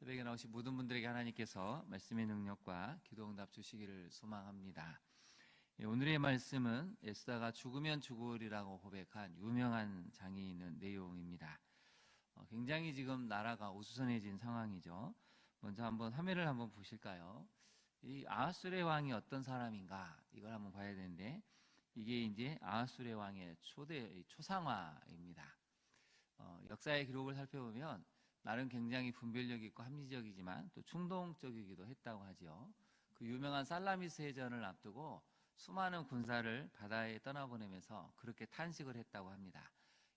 새벽에 나오신 모든 분들에게 하나님께서 말씀의 능력과 기도응답 주시기를 소망합니다. 오늘의 말씀은 에스더가 죽으면 죽으리라고 고백한 유명한 장이 있는 내용입니다. 굉장히 지금 나라가 우수선해진 상황이죠. 먼저 한번 화면을 한번 보실까요? 이 아하수레 왕이 어떤 사람인가 이걸 한번 봐야 되는데, 이게 이제 아하수레 왕의 초상화입니다. 역사의 기록을 살펴보면 나름 굉장히 분별력 있고 합리적이지만 또 충동적이기도 했다고 하죠. 그 유명한 살라미스 해전을 앞두고 수많은 군사를 바다에 떠나보내면서 그렇게 탄식을 했다고 합니다.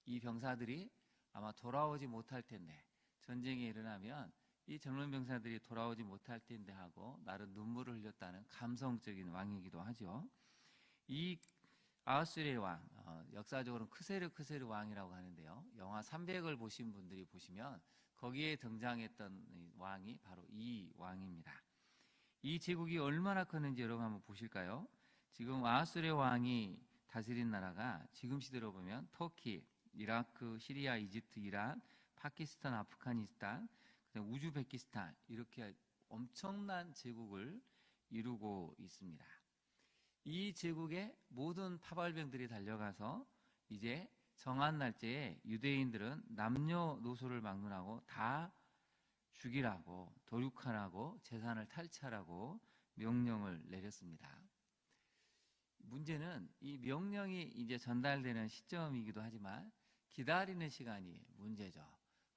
이 병사들이 아마 돌아오지 못할 텐데, 전쟁이 일어나면 이 젊은 병사들이 돌아오지 못할 텐데 하고 나름 눈물을 흘렸다는 감성적인 왕이기도 하죠. 이 아하수레 왕, 역사적으로는 크세르 왕이라고 하는데요. 영화 300을 보신 분들이 보시면 거기에 등장했던 왕이 바로 이 왕입니다. 이 제국이 얼마나 컸는지 여러분 한번 보실까요? 지금 아하수레 왕이 다스린 나라가 지금 시대로 보면 터키, 이라크, 시리아, 이집트, 이란, 파키스탄, 아프가니스탄, 그다음 우즈베키스탄, 이렇게 엄청난 제국을 이루고 있습니다. 이 제국에 모든 파벌병들이 달려가서 이제 정한 날짜에 유대인들은 남녀노소를 막론하고 다 죽이라고, 도륙하라고, 재산을 탈취하라고 명령을 내렸습니다. 문제는 이 명령이 이제 전달되는 시점이기도 하지만 기다리는 시간이 문제죠.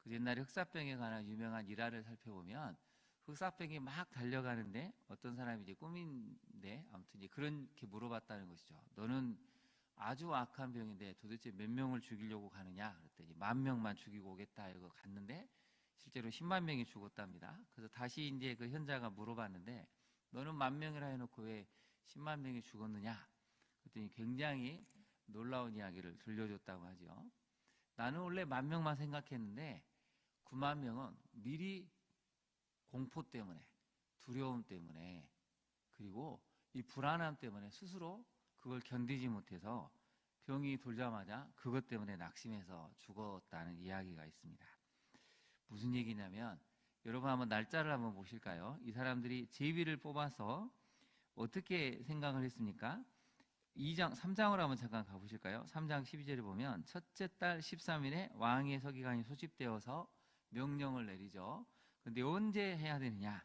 그 옛날에 흑사병에 관한 유명한 일화를 살펴보면 흑사병이 막 달려가는데 어떤 사람이 이제 꿈인데 아무튼 이제 그렇게 물어봤다는 것이죠. 너는 아주 악한 병인데 도대체 몇 명을 죽이려고 가느냐? 그랬더니 10,000명만 죽이고 오겠다 이거 갔는데 실제로 10만 명이 죽었답니다. 그래서 다시 이제 그 현자가 물어봤는데 너는 10,000명이라 해놓고 왜 10만 명이 죽었느냐? 그랬더니 굉장히 놀라운 이야기를 들려줬다고 하죠. 나는 원래 10,000명만 생각했는데 9만 명은 미리 공포 때문에, 두려움 때문에, 그리고 이 불안함 때문에 스스로 그걸 견디지 못해서 병이 돌자마자 그것 때문에 낙심해서 죽었다는 이야기가 있습니다. 무슨 얘기냐면 여러분 한번 날짜를 한번 보실까요? 이 사람들이 제비를 뽑아서 어떻게 생각을 했습니까? 3장으로 한번 잠깐 가보실까요? 3장 12절에 보면 첫째 달 13일에 왕의 서기관이 소집되어서 명령을 내리죠. 근데 언제 해야 되느냐?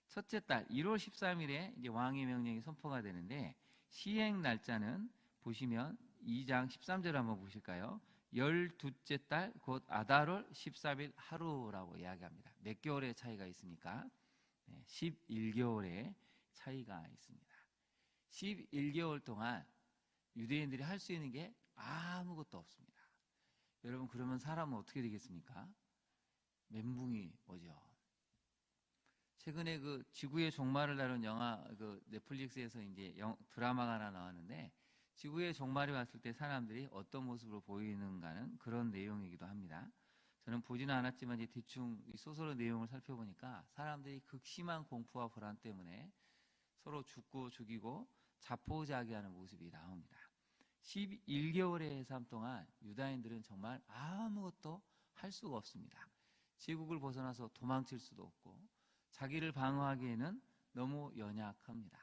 첫째 달 1월 13일에 이제 왕의 명령이 선포가 되는데 시행 날짜는 보시면 2장 13절 한번 보실까요? 12째 달 곧 아달월 13일 하루라고 이야기합니다. 몇 개월의 차이가 있습니까? 11개월의 차이가 있습니다. 11개월 동안 유대인들이 할 수 있는 게 아무것도 없습니다. 여러분 그러면 사람은 어떻게 되겠습니까? 멘붕이 오죠. 최근에 그 지구의 종말을 다룬 영화 그 넷플릭스에서 이제 드라마가 하나 나왔는데 지구의 종말이 왔을 때 사람들이 어떤 모습으로 보이는가는 그런 내용이기도 합니다. 저는 보지는 않았지만 이제 대충 이 소설의 내용을 살펴보니까 사람들이 극심한 공포와 불안 때문에 서로 죽고 죽이고 자포자기하는 모습이 나옵니다. 11개월의 삶 동안 유다인들은 정말 아무것도 할 수가 없습니다. 제국을 벗어나서 도망칠 수도 없고 자기를 방어하기에는 너무 연약합니다.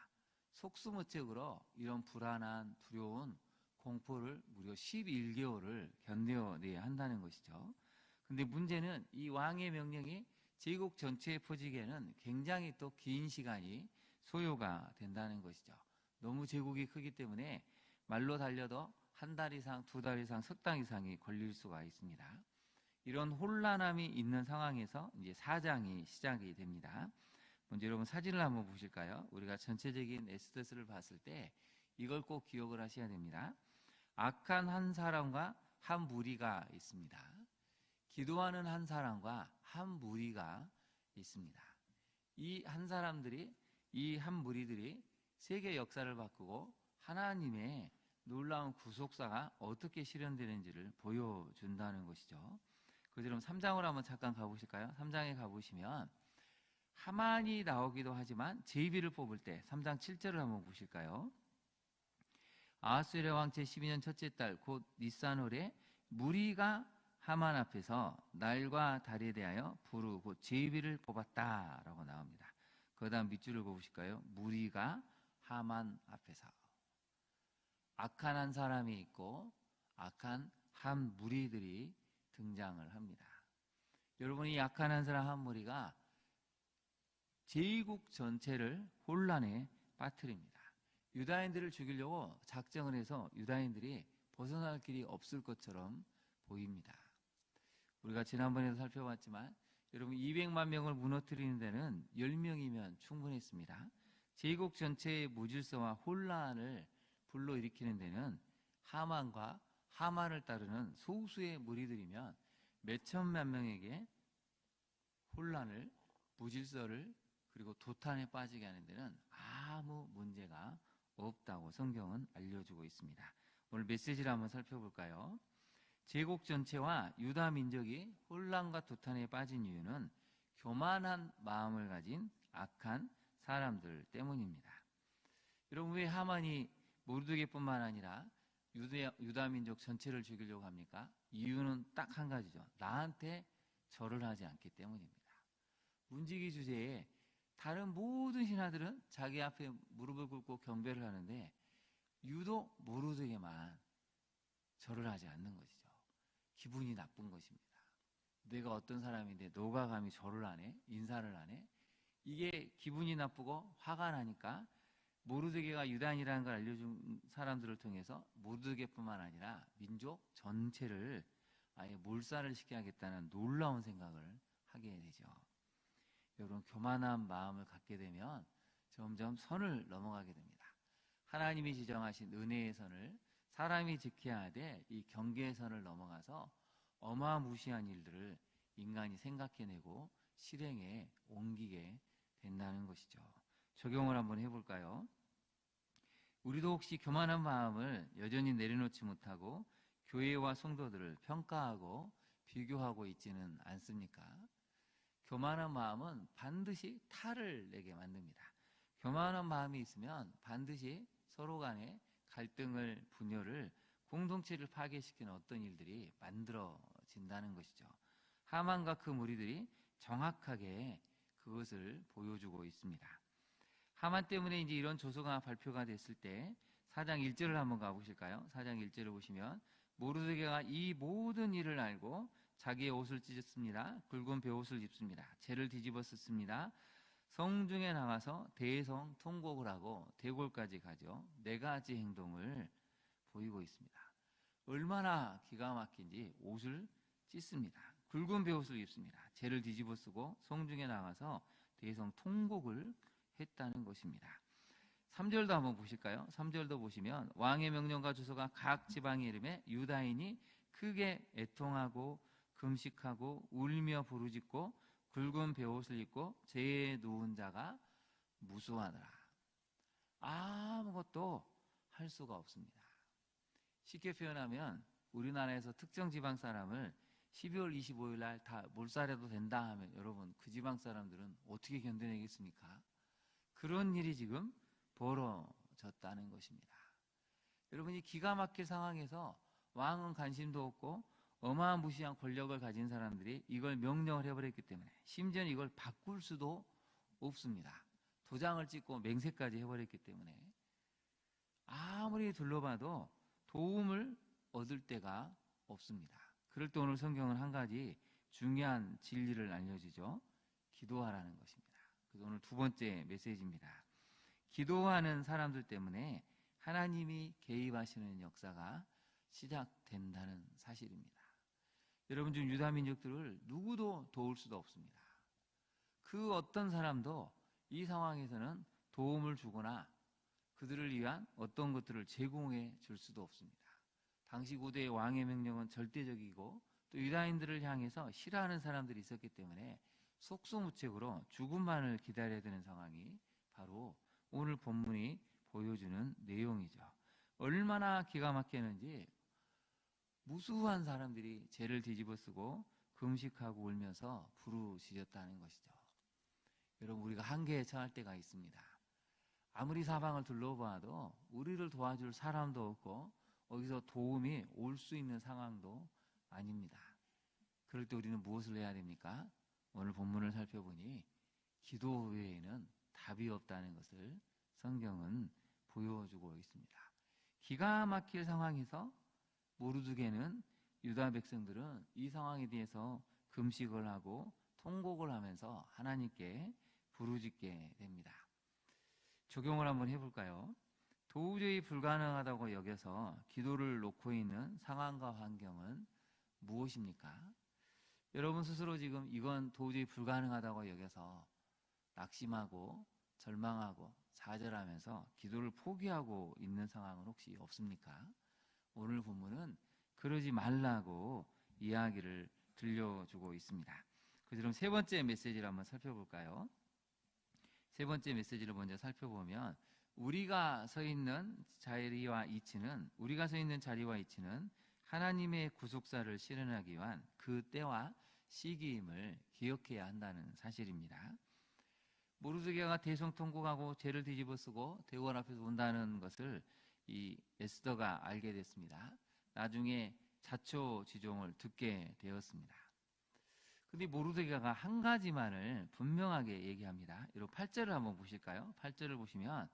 속수무책으로 이런 불안한 두려운 공포를 무려 11개월을 견뎌내야 한다는 것이죠. 근데 문제는 이 왕의 명령이 제국 전체에 퍼지기에는 굉장히 또 긴 시간이 소요가 된다는 것이죠. 너무 제국이 크기 때문에 말로 달려도 한 달 이상, 2달 이상, 석 달 이상이 걸릴 수가 있습니다. 이런 혼란함이 있는 상황에서 이제 4장이 시작이 됩니다. 먼저 여러분 사진을 한번 보실까요? 우리가 전체적인 에스더스를 봤을 때 이걸 꼭 기억을 하셔야 됩니다. 악한 한 사람과 한 무리가 있습니다. 기도하는 한 사람과 한 무리가 있습니다. 이 한 사람들이, 이 한 무리들이 세계 역사를 바꾸고 하나님의 놀라운 구속사가 어떻게 실현되는지를 보여준다는 것이죠. 그래서 여러분 3장으로 한번 잠깐 가보실까요? 3장에 가보시면 하만이 나오기도 하지만 제비를 뽑을 때 3장 7절을 한번 보실까요? 아하수에르 왕 제12년 첫째 달 곧 니산월에 무리가 하만 앞에서 날과 달에 대하여 부르 곧 제비를 뽑았다라고 나옵니다. 그 다음 밑줄을 보실까요? 무리가 하만 앞에서. 악한 한 사람이 있고 악한 한 무리들이 등장을 합니다. 여러분이 악한 한 사람 한 무리가 제국 전체를 혼란에 빠뜨립니다. 유다인들을 죽이려고 작정을 해서 유다인들이 벗어날 길이 없을 것처럼 보입니다. 우리가 지난번에도 살펴봤지만 여러분 200만 명을 무너뜨리는 데는 10명이면 충분했습니다. 제국 전체의 무질서와 혼란을 불러일으키는 데는 하만과 하만을 따르는 소수의 무리들이면 몇천만 명에게 혼란을, 무질서를 그리고 도탄에 빠지게 하는 데는 아무 문제가 없다고 성경은 알려주고 있습니다. 오늘 메시지를 한번 살펴볼까요? 제국 전체와 유다 민족이 혼란과 도탄에 빠진 이유는 교만한 마음을 가진 악한 사람들 때문입니다. 여러분, 왜 하만이 모르드게뿐만 아니라 유다 민족 전체를 죽이려고 합니까? 이유는 딱 한 가지죠. 나한테 절을 하지 않기 때문입니다. 문지기 주제에 다른 모든 신하들은 자기 앞에 무릎을 꿇고 경배를 하는데 유독 모르드게만 절을 하지 않는 것이죠. 기분이 나쁜 것입니다. 내가 어떤 사람인데 너가 감히 절을 안 해? 인사를 안 해? 이게 기분이 나쁘고 화가 나니까 모르드게가 유다인이라는 걸 알려준 사람들을 통해서 모르드게뿐만 아니라 민족 전체를 아예 몰살을 시켜야겠다는 놀라운 생각을 하게 되죠. 여러분, 교만한 마음을 갖게 되면 점점 선을 넘어가게 됩니다. 하나님이 지정하신 은혜의 선을 사람이 지켜야 될 이 경계의 선을 넘어가서 어마무시한 일들을 인간이 생각해내고 실행에 옮기게 된다는 것이죠. 적용을 한번 해볼까요? 우리도 혹시 교만한 마음을 여전히 내려놓지 못하고 교회와 성도들을 평가하고 비교하고 있지는 않습니까? 교만한 마음은 반드시 탈을 내게 만듭니다. 교만한 마음이 있으면 반드시 서로 간에 갈등을, 분열을, 공동체를 파괴시키는 어떤 일들이 만들어진다는 것이죠. 하만과 그 무리들이 정확하게 그것을 보여주고 있습니다. 하만 때문에 이제 이런 조서가 발표가 됐을 때 4장 1절을 한번 가보실까요? 4장 1절을 보시면 모르드게가 이 모든 일을 알고 자기의 옷을 찢었습니다. 굵은 베옷을 입습니다. 재를 뒤집어 썼습니다. 성중에 나가서 대성 통곡을 하고 대궐까지 가죠. 네 가지 행동을 보이고 있습니다. 얼마나 기가 막힌지 옷을 찢습니다. 굵은 베옷을 입습니다. 재를 뒤집어 쓰고 성중에 나가서 대성 통곡을 했다는 것입니다. 3절도 한번 보실까요? 3절도 보시면 왕의 명령과 주소가 각 지방에 이름에 유다인이 크게 애통하고 금식하고 울며 부르짖고 굵은 베옷을 입고 재에 누운 자가 무수하더라. 아무것도 할 수가 없습니다. 쉽게 표현하면 우리나라에서 특정 지방 사람을 12월 25일 날 다 몰살해도 된다 하면 여러분, 그 지방 사람들은 어떻게 견뎌내겠습니까? 그런 일이 지금 벌어졌다는 것입니다. 여러분이 기가 막힐 상황에서 왕은 관심도 없고 어마무시한 권력을 가진 사람들이 이걸 명령을 해버렸기 때문에 심지어 이걸 바꿀 수도 없습니다. 도장을 찍고 맹세까지 해버렸기 때문에 아무리 둘러봐도 도움을 얻을 데가 없습니다. 그럴 때 오늘 성경은 한 가지 중요한 진리를 알려주죠. 기도하라는 것입니다. 그래서 오늘 두 번째 메시지입니다. 기도하는 사람들 때문에 하나님이 개입하시는 역사가 시작된다는 사실입니다. 여러분 중 유다 민족들을 누구도 도울 수도 없습니다. 그 어떤 사람도 이 상황에서는 도움을 주거나 그들을 위한 어떤 것들을 제공해 줄 수도 없습니다. 당시 고대의 왕의 명령은 절대적이고 또 유다인들을 향해서 싫어하는 사람들이 있었기 때문에 속수무책으로 죽음만을 기다려야 되는 상황이 바로 오늘 본문이 보여주는 내용이죠. 얼마나 기가 막혔는지 무수한 사람들이 죄를 뒤집어 쓰고 금식하고 울면서 부르짖었다는 것이죠. 여러분, 우리가 한계에 처할 때가 있습니다. 아무리 사방을 둘러봐도 우리를 도와줄 사람도 없고 어디서 도움이 올 수 있는 상황도 아닙니다. 그럴 때 우리는 무엇을 해야 됩니까? 오늘 본문을 살펴보니 기도 외에는 답이 없다는 것을 성경은 보여주고 있습니다. 기가 막힐 상황에서 모르드게는 유다 백성들은 이 상황에 대해서 금식을 하고 통곡을 하면서 하나님께 부르짖게 됩니다. 적용을 한번 해볼까요? 도저히 불가능하다고 여겨서 기도를 놓고 있는 상황과 환경은 무엇입니까? 여러분 스스로 지금 이건 도저히 불가능하다고 여겨서 낙심하고 절망하고 좌절하면서 기도를 포기하고 있는 상황은 혹시 없습니까? 오늘 본문은 그러지 말라고 이야기를 들려주고 있습니다. 그럼 세 번째 메시지를 한번 살펴볼까요? 세 번째 메시지를 먼저 살펴보면 우리가 서 있는 자리와 이치는 하나님의 구속사를 실현하기 위한 그 때와 시기임을 기억해야 한다는 사실입니다. 모르드게가 대성통곡하고 죄를 뒤집어쓰고 대원 앞에서 온다는 것을 이 에스더가 알게 됐습니다. 나중에 자초지종을 듣게 되었습니다. 근데 모르드게가 한 가지만을 분명하게 얘기합니다. 여러분 8절을 한번 보실까요? 8절을 보시면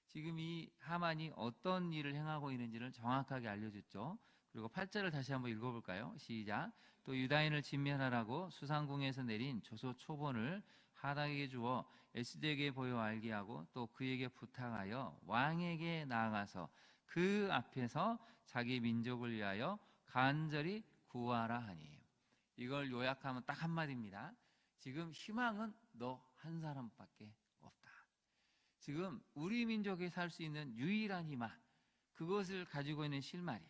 지금 이 하만이 어떤 일을 행하고 있는지를 정확하게 알려줬죠. 그리고 8절을 다시 한번 읽어볼까요? 시작. 또 유다인을 진멸하라고 수상궁에서 내린 조소 초본을 하닥에게 주어 에스더에게 보여 알게 하고 또 그에게 부탁하여 왕에게 나아가서 그 앞에서 자기 민족을 위하여 간절히 구하라 하니. 이걸 요약하면 딱 한마디입니다. 지금 희망은 너 한 사람밖에 없다. 지금 우리 민족이 살 수 있는 유일한 희망, 그것을 가지고 있는 실마리,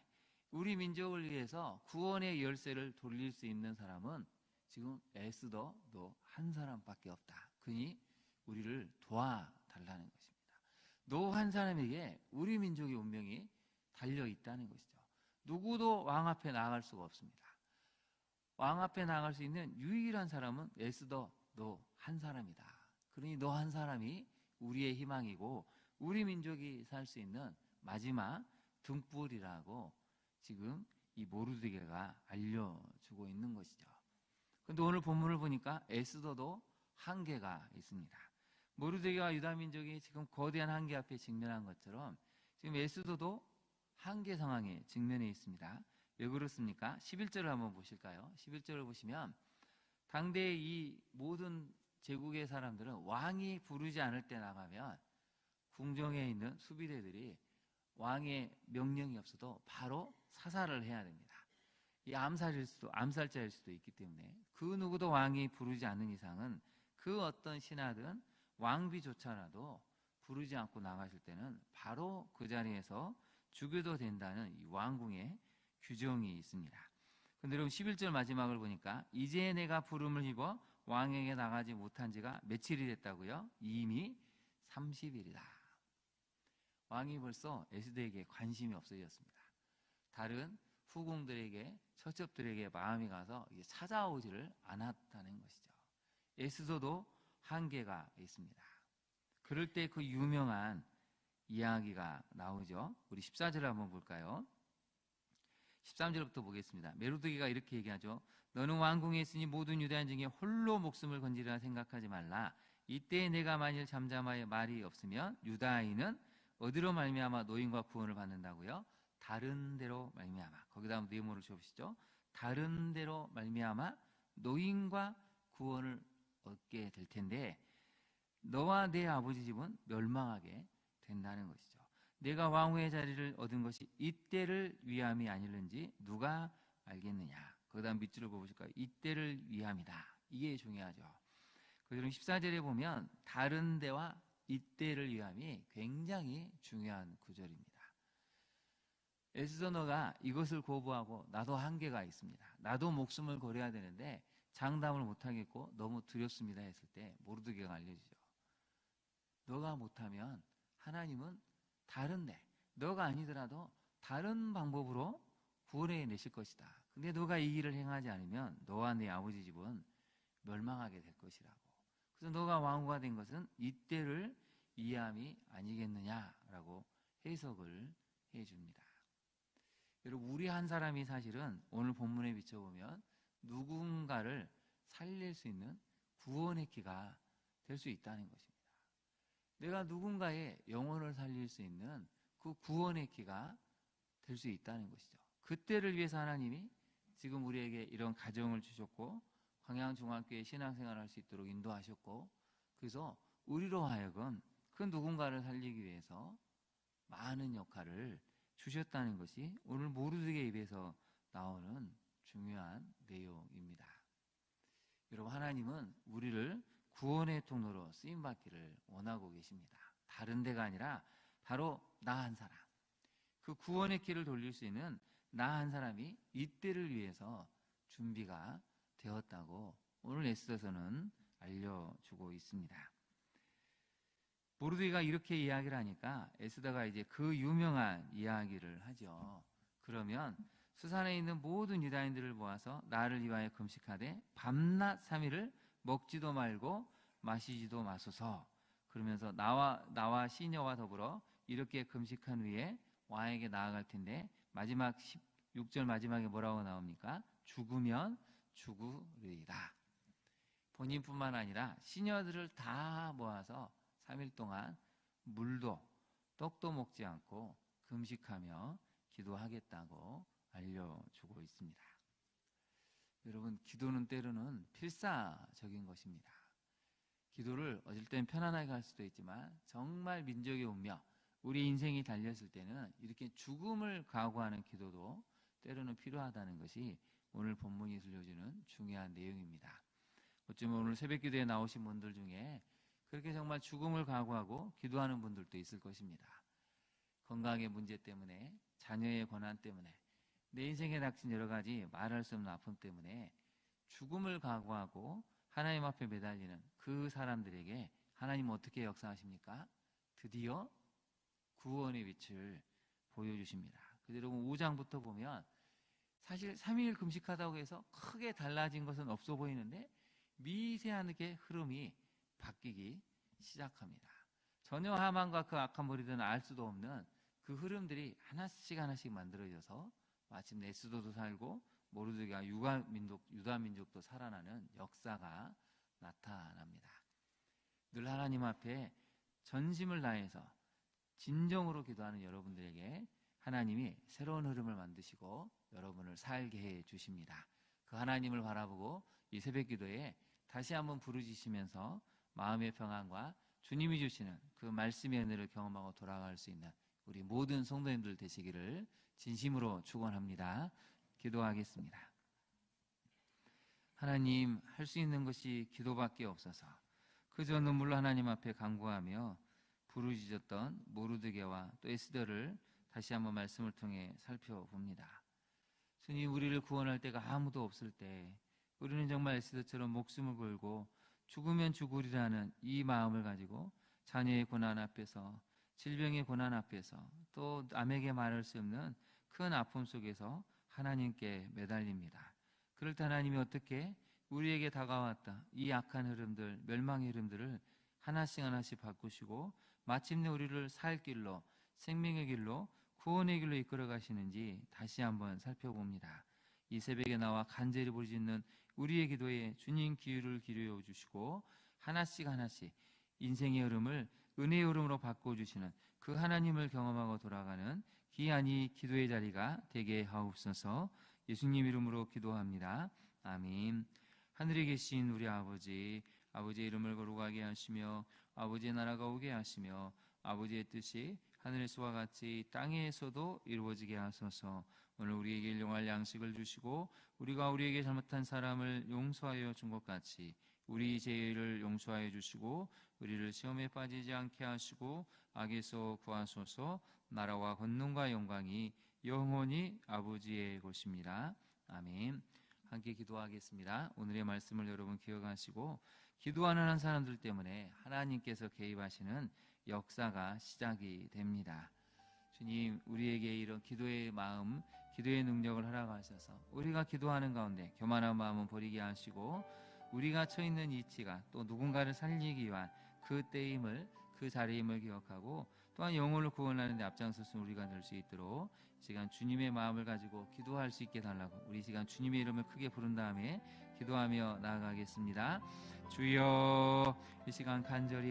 우리 민족을 위해서 구원의 열쇠를 돌릴 수 있는 사람은 지금 에스더 너 한 사람밖에 없다. 그니 우리를 도와달라는 것입니다. 너 한 사람에게 우리 민족의 운명이 달려있다는 것이죠. 누구도 왕 앞에 나아갈 수가 없습니다. 왕 앞에 나아갈 수 있는 유일한 사람은 에스더 너 한 사람이다. 그러니 너 한 사람이 우리의 희망이고 우리 민족이 살 수 있는 마지막 등불이라고 지금 이 모르드게가 알려주고 있는 것이죠. 그런데 오늘 본문을 보니까 에스더도 한계가 있습니다. 모르드게와 유다 민족이 지금 거대한 한계 앞에 직면한 것처럼 지금 에스더도 한계 상황에 직면해 있습니다. 왜 그렇습니까? 11절을 한번 보실까요? 11절을 보시면 당대의 이 모든 제국의 사람들은 왕이 부르지 않을 때 나가면 궁정에 있는 수비대들이 왕의 명령이 없어도 바로 사살을 해야 됩니다. 이 암살자일 수도 있기 때문에 그 누구도 왕이 부르지 않는 이상은 그 어떤 신하든 왕비조차라도 부르지 않고 나가실 때는 바로 그 자리에서 죽여도 된다는 이 왕궁의 규정이 있습니다. 그런데 여러분 11절 마지막을 보니까 이제 내가 부름을 입어 왕에게 나가지 못한 지가 며칠이 됐다고요? 이미 30일이다. 왕이 벌써 에스더에게 관심이 없어졌습니다. 다른 후궁들에게 처첩들에게 마음이 가서 찾아오지를 않았다는 것이죠. 에스더도 한계가 있습니다. 그럴 때 그 유명한 이야기가 나오죠. 우리 14절을 한번 볼까요? 13절부터 보겠습니다. 모르드게가 이렇게 얘기하죠. 너는 왕궁에 있으니 모든 유다인 중에 홀로 목숨을 건지리라 생각하지 말라. 이때 내가 만일 잠잠하여 말이 없으면 유다인은 어디로 말미암아 노임과 구원을 받는다고요? 다른 데로 말미암아. 거기다 한번 네모를 줘보시죠. 다른 데로 말미암아 노임과 구원을 얻게 될 텐데 너와 내 아버지 집은 멸망하게 된다는 것이죠. 내가 왕후의 자리를 얻은 것이 이때를 위함이 아닐는지 누가 알겠느냐. 그 다음 밑줄을 보실까요? 이때를 위함이다. 이게 중요하죠. 그리고 14절에 보면 다른 데와 이때를 위함이 굉장히 중요한 구절입니다. 에스더 너가 이것을 거부하고 나도 한계가 있습니다. 나도 목숨을 걸어야 되는데 장담을 못하겠고 너무 두렵습니다 했을 때 모르드게가 알려주죠. 너가 못하면 하나님은 다른데 너가 아니더라도 다른 방법으로 구원해 내실 것이다. 근데 너가 이 일을 행하지 않으면 너와 네 아버지 집은 멸망하게 될 것이라고. 그래서 너가 왕후가 된 것은 이때를 위함이 아니겠느냐라고 해석을 해줍니다. 여러분 우리 한 사람이 사실은 오늘 본문에 비춰보면 누군가를 살릴 수 있는 구원의 키가 될 수 있다는 것입니다. 내가 누군가의 영혼을 살릴 수 있는 그 구원의 키가 될 수 있다는 것이죠. 그때를 위해서 하나님이 지금 우리에게 이런 가정을 주셨고 광양중앙교회 신앙생활을 할 수 있도록 인도하셨고, 그래서 우리로 하여금 그 누군가를 살리기 위해서 많은 역할을 주셨다는 것이 오늘 모르드게의 입에서 나오는 중요한 내용입니다. 여러분, 하나님은 우리를 구원의 통로로 쓰임받기를 원하고 계십니다. 다른 데가 아니라 바로 나 한 사람, 그 구원의 길을 돌릴 수 있는 나 한 사람이 이때를 위해서 준비가 되었다고 오늘 에스더서는 알려주고 있습니다. 모르드게가 이렇게 이야기를 하니까 에스더가 이제 그 유명한 이야기를 하죠. 그러면 수산에 있는 모든 유다인들을 모아서 나를 위하여 금식하되 밤낮 3일을 먹지도 말고 마시지도 마소서. 그러면서 나와 시녀와 더불어 이렇게 금식한 후에 왕에게 나아갈 텐데, 마지막 16절 마지막에 뭐라고 나옵니까? 죽으면 죽으리이다. 본인뿐만 아니라 시녀들을 다 모아서 3일 동안 물도 떡도 먹지 않고 금식하며 기도하겠다고 알려주고 있습니다. 여러분, 기도는 때로는 필사적인 것입니다. 기도를 어쩔 땐 편안하게 할 수도 있지만 정말 민족의 운명, 우리 인생이 달렸을 때는 이렇게 죽음을 각오하는 기도도 때로는 필요하다는 것이 오늘 본문이 들려주는 중요한 내용입니다. 어쩌면 오늘 새벽기도에 나오신 분들 중에 그렇게 정말 죽음을 각오하고 기도하는 분들도 있을 것입니다. 건강의 문제 때문에, 자녀의 고난 때문에, 내 인생에 닥친 여러 가지 말할 수 없는 아픔 때문에 죽음을 각오하고 하나님 앞에 매달리는 그 사람들에게 하나님은 어떻게 역사하십니까? 드디어 구원의 빛을 보여주십니다. 그대로 5장부터 보면 사실 3일 금식하다고 해서 크게 달라진 것은 없어 보이는데 미세하게 흐름이 바뀌기 시작합니다. 전혀 하만과 그 악한 무리들은 알 수도 없는 그 흐름들이 하나씩 만들어져서 마침내 에스더도 살고 모르드게가 유다 민족도 살아나는 역사가 나타납니다. 늘 하나님 앞에 전심을 다해서 진정으로 기도하는 여러분들에게 하나님이 새로운 흐름을 만드시고 여러분을 살게 해 주십니다. 그 하나님을 바라보고 이 새벽 기도에 다시 한번 부르짖으면서 마음의 평안과 주님이 주시는 그 말씀의 은혜를 경험하고 돌아갈 수 있는 우리 모든 성도님들 되시기를 진심으로 축원합니다. 기도하겠습니다. 하나님, 할 수 있는 것이 기도밖에 없어서 그저 눈물로 하나님 앞에 간구하며 부르짖었던 모르드게와 또 에스더를 다시 한번 말씀을 통해 살펴봅니다. 주님, 우리를 구원할 때가 아무도 없을 때 우리는 정말 에스더처럼 목숨을 걸고 죽으면 죽으리라는 이 마음을 가지고 자녀의 고난 앞에서, 질병의 고난 앞에서, 또 남에게 말할 수 없는 큰 아픔 속에서 하나님께 매달립니다. 그럴 때 하나님이 어떻게 우리에게 다가왔다 이 악한 흐름들, 멸망의 흐름들을 하나씩 바꾸시고 마침내 우리를 살 길로, 생명의 길로, 구원의 길로 이끌어 가시는지 다시 한번 살펴봅니다. 이 새벽에 나와 간절히 부르짖는 우리의 기도에 주님 기회를 기울여 주시고 하나씩 인생의 흐름을 은혜의 흐름으로 바꿔주시는 그 하나님을 경험하고 돌아가는 귀한 이 기도의 자리가 되게 하옵소서. 예수님 이름으로 기도합니다. 아멘. 하늘에 계신 우리 아버지, 아버지의 이름을 거룩하게 하시며 아버지의 나라가 오게 하시며 아버지의 뜻이 하늘에서와 같이 땅에서도 이루어지게 하소서. 오늘 우리에게 일용할 양식을 주시고 우리가 우리에게 잘못한 사람을 용서하여 준 것 같이 우리 죄를 용서하여 주시고 우리를 시험에 빠지지 않게 하시고 악에서 구하소서. 나라와 권능과 영광이 영원히 아버지의 것입니다. 아멘. 함께 기도하겠습니다. 오늘의 말씀을 여러분 기억하시고 기도하는 한 사람들 때문에 하나님께서 개입하시는 역사가 시작이 됩니다. 주님, 우리에게 이런 기도의 마음, 기도의 능력을 허락하셔서 우리가 기도하는 가운데 교만한 마음은 버리게 하시고 우리가 처해 있는 이치가 또 누군가를 살리기 위한 그 때임을, 그 자리임을 기억하고 또 또한 영혼을 구원하는 데 앞장서서 우리가 될 수 있도록 이 시간 주님의 마음을 가지고 기도할 수 있게 달라고 우리 이 시간 주님의 이름을 크게 부른 다음에 기도하며 나아가겠습니다. 주여, 이 시간 간절히